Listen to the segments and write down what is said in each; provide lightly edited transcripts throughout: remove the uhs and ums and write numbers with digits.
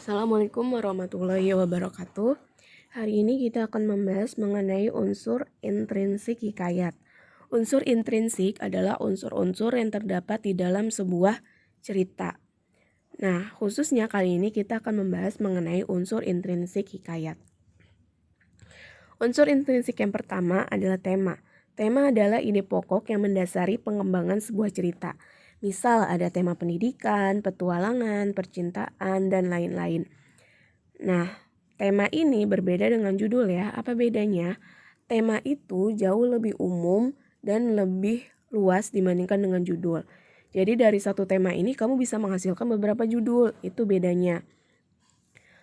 Assalamualaikum warahmatullahi wabarakatuh. Hari ini kita akan membahas mengenai unsur intrinsik hikayat. Unsur intrinsik adalah unsur-unsur yang terdapat di dalam sebuah cerita. Nah, khususnya kali ini kita akan membahas mengenai unsur intrinsik hikayat. Unsur intrinsik yang pertama adalah tema. Tema adalah ide pokok yang mendasari pengembangan sebuah cerita. Misal ada tema pendidikan, petualangan, percintaan, dan lain-lain. Nah, tema ini berbeda dengan judul ya. Apa bedanya? Tema itu jauh lebih umum dan lebih luas dibandingkan dengan judul. Jadi dari satu tema ini kamu bisa menghasilkan beberapa judul, itu bedanya.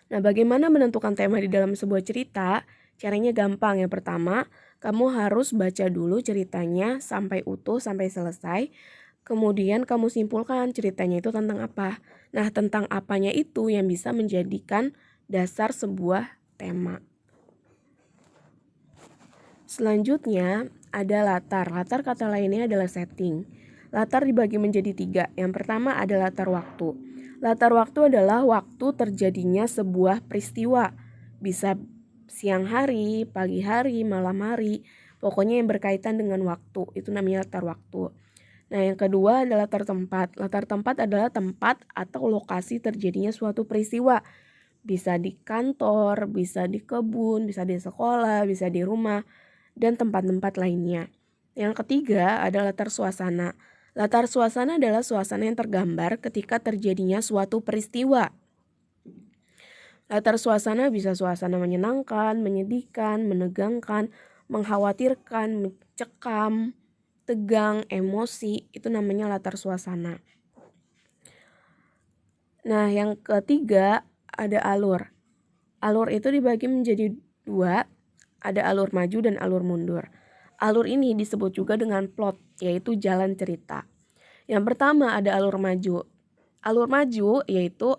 Nah, bagaimana menentukan tema di dalam sebuah cerita? Caranya gampang. Yang pertama, kamu harus baca dulu ceritanya sampai utuh, sampai selesai. Kemudian kamu simpulkan ceritanya itu tentang apa. Nah, tentang apanya itu yang bisa menjadikan dasar sebuah tema. Selanjutnya ada latar. Latar kata lainnya adalah setting. Latar dibagi menjadi 3. Yang pertama ada latar waktu. Latar waktu adalah waktu terjadinya sebuah peristiwa. Bisa siang hari, pagi hari, malam hari. Pokoknya yang berkaitan dengan waktu. Itu namanya latar waktu. Nah, yang kedua adalah latar tempat. Latar tempat adalah tempat atau lokasi terjadinya suatu peristiwa. Bisa di kantor, bisa di kebun, bisa di sekolah, bisa di rumah, dan tempat-tempat lainnya. Yang ketiga adalah latar suasana. Latar suasana adalah suasana yang tergambar ketika terjadinya suatu peristiwa. Latar suasana bisa suasana menyenangkan, menyedihkan, menegangkan, mengkhawatirkan, mencekam, tegang, emosi, itu namanya latar suasana. Nah, yang ketiga ada alur. Alur itu dibagi menjadi 2, ada alur maju dan alur mundur. Alur ini disebut juga dengan plot, yaitu jalan cerita. Yang pertama ada alur maju. Alur maju yaitu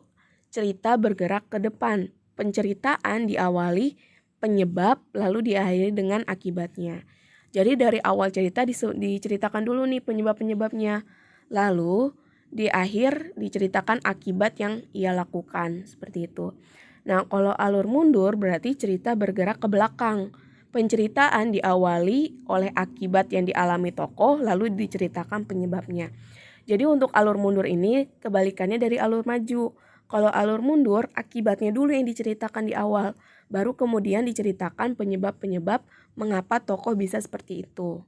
cerita bergerak ke depan. Penceritaan diawali penyebab lalu diakhiri dengan akibatnya. Jadi dari awal cerita diceritakan dulu nih penyebab-penyebabnya. Lalu di akhir diceritakan akibat yang ia lakukan, seperti itu. Nah, kalau alur mundur berarti cerita bergerak ke belakang. Penceritaan diawali oleh akibat yang dialami tokoh lalu diceritakan penyebabnya. Jadi untuk alur mundur ini kebalikannya dari alur maju. Kalau alur mundur, akibatnya dulu yang diceritakan di awal, baru kemudian diceritakan penyebab-penyebab mengapa tokoh bisa seperti itu.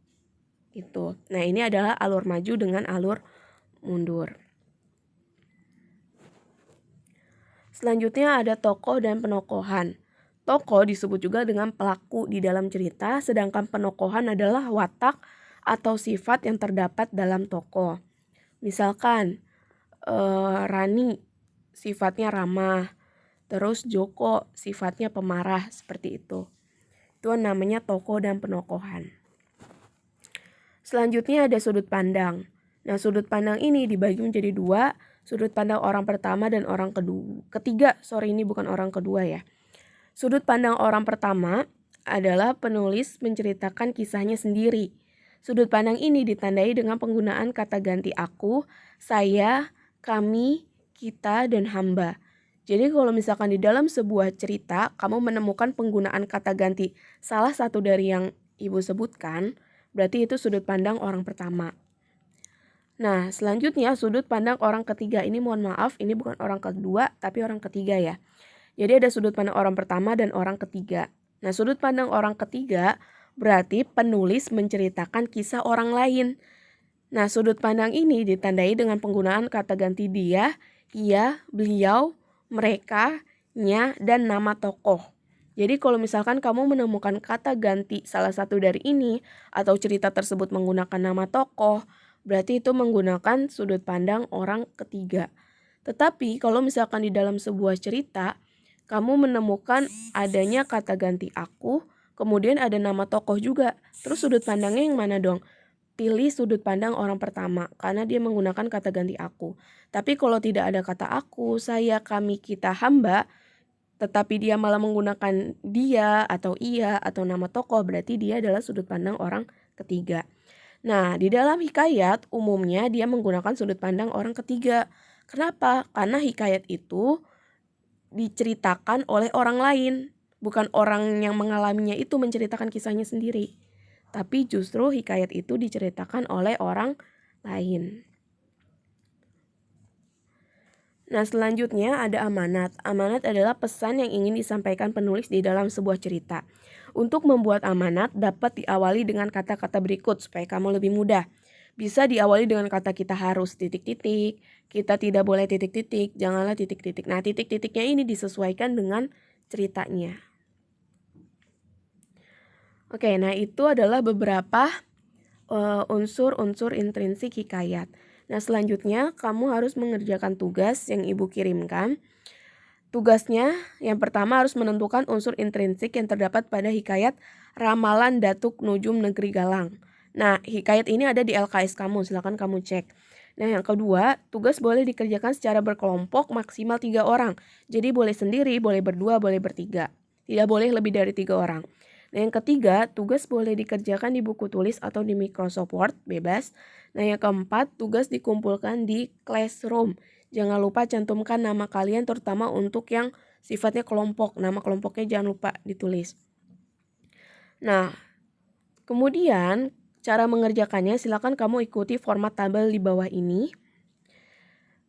Gitu. Nah, ini adalah alur maju dengan alur mundur. Selanjutnya ada tokoh dan penokohan. Tokoh disebut juga dengan pelaku di dalam cerita, sedangkan penokohan adalah watak atau sifat yang terdapat dalam tokoh. Misalkan Rani sifatnya ramah, terus Joko sifatnya pemarah, seperti itu. Itu namanya tokoh dan penokohan. Selanjutnya ada sudut pandang. Nah, sudut pandang ini dibagi menjadi 2, sudut pandang orang pertama dan orang ketiga. Ini bukan orang kedua ya. Sudut pandang orang pertama adalah penulis menceritakan kisahnya sendiri. Sudut pandang ini ditandai dengan penggunaan kata ganti aku, saya, kami, kita, dan hamba. Jadi kalau misalkan di dalam sebuah cerita kamu menemukan penggunaan kata ganti salah satu dari yang ibu sebutkan, berarti itu sudut pandang orang pertama. Nah, selanjutnya sudut pandang orang ketiga. Ini mohon maaf, ini bukan orang kedua tapi orang ketiga ya. Jadi ada sudut pandang orang pertama dan orang ketiga. Nah, sudut pandang orang ketiga berarti penulis menceritakan kisah orang lain. Nah, sudut pandang ini ditandai dengan penggunaan kata ganti dia, ia, beliau, mereka, nya, dan nama tokoh. Jadi kalau misalkan kamu menemukan kata ganti salah satu dari ini atau cerita tersebut menggunakan nama tokoh, berarti itu menggunakan sudut pandang orang ketiga. Tetapi kalau misalkan di dalam sebuah cerita kamu menemukan adanya kata ganti aku, kemudian ada nama tokoh juga. Terus sudut pandangnya yang mana dong? Pilih sudut pandang orang pertama karena dia menggunakan kata ganti aku. Tapi kalau tidak ada kata aku, saya, kami, kita, hamba, tetapi dia malah menggunakan dia atau ia atau nama tokoh, berarti dia adalah sudut pandang orang ketiga. Nah, di dalam hikayat umumnya dia menggunakan sudut pandang orang ketiga. Kenapa? Karena hikayat itu diceritakan oleh orang lain. Bukan orang yang mengalaminya itu menceritakan kisahnya sendiri. Tapi justru hikayat itu diceritakan oleh orang lain. Nah, selanjutnya ada amanat. Amanat adalah pesan yang ingin disampaikan penulis di dalam sebuah cerita. Untuk membuat amanat dapat diawali dengan kata-kata berikut supaya kamu lebih mudah. Bisa diawali dengan kata kita harus titik-titik, kita tidak boleh titik-titik, janganlah titik-titik. Nah, titik-titiknya ini disesuaikan dengan ceritanya. Oke, nah itu adalah beberapa unsur-unsur intrinsik hikayat. Nah, selanjutnya kamu harus mengerjakan tugas yang ibu kirimkan. Tugasnya yang pertama harus menentukan unsur intrinsik yang terdapat pada hikayat Ramalan Datuk Nujum Negeri Galang. Nah, hikayat ini ada di LKS kamu, silakan kamu cek. Nah, yang kedua, tugas boleh dikerjakan secara berkelompok maksimal 3 orang. Jadi boleh sendiri, boleh berdua, boleh bertiga. Tidak boleh lebih dari 3 orang. Nah, yang ketiga, tugas boleh dikerjakan di buku tulis atau di Microsoft Word, bebas. Nah, yang keempat, tugas dikumpulkan di classroom. Jangan lupa cantumkan nama kalian terutama untuk yang sifatnya kelompok. Nama kelompoknya jangan lupa ditulis. Nah, kemudian cara mengerjakannya silakan kamu ikuti format tabel di bawah ini.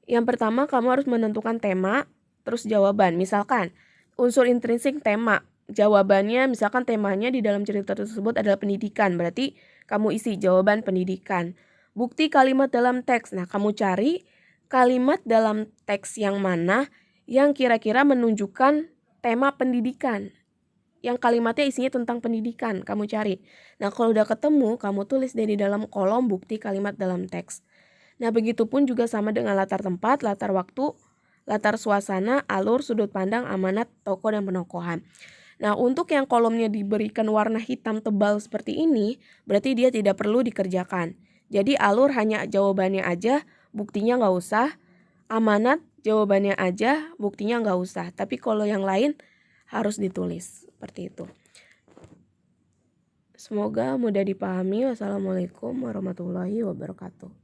Yang pertama kamu harus menentukan tema, terus jawaban. Misalkan unsur intrinsik tema. Jawabannya misalkan temanya di dalam cerita tersebut adalah pendidikan. Berarti kamu isi jawaban pendidikan. Bukti kalimat dalam teks. Nah, kamu cari kalimat dalam teks yang mana yang kira-kira menunjukkan tema pendidikan. Yang kalimatnya isinya tentang pendidikan, kamu cari. Nah, kalau udah ketemu, kamu tulis deh di dalam kolom bukti kalimat dalam teks. Nah, begitupun juga sama dengan latar tempat, latar waktu, latar suasana, alur, sudut pandang, amanat, tokoh, dan penokohan. Nah, untuk yang kolomnya diberikan warna hitam tebal seperti ini, berarti dia tidak perlu dikerjakan. Jadi alur hanya jawabannya aja, buktinya nggak usah. Amanat jawabannya aja, buktinya nggak usah. Tapi kalau yang lain harus ditulis, seperti itu. Semoga mudah dipahami. Wassalamualaikum warahmatullahi wabarakatuh.